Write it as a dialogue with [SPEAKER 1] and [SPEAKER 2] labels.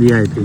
[SPEAKER 1] VIP۔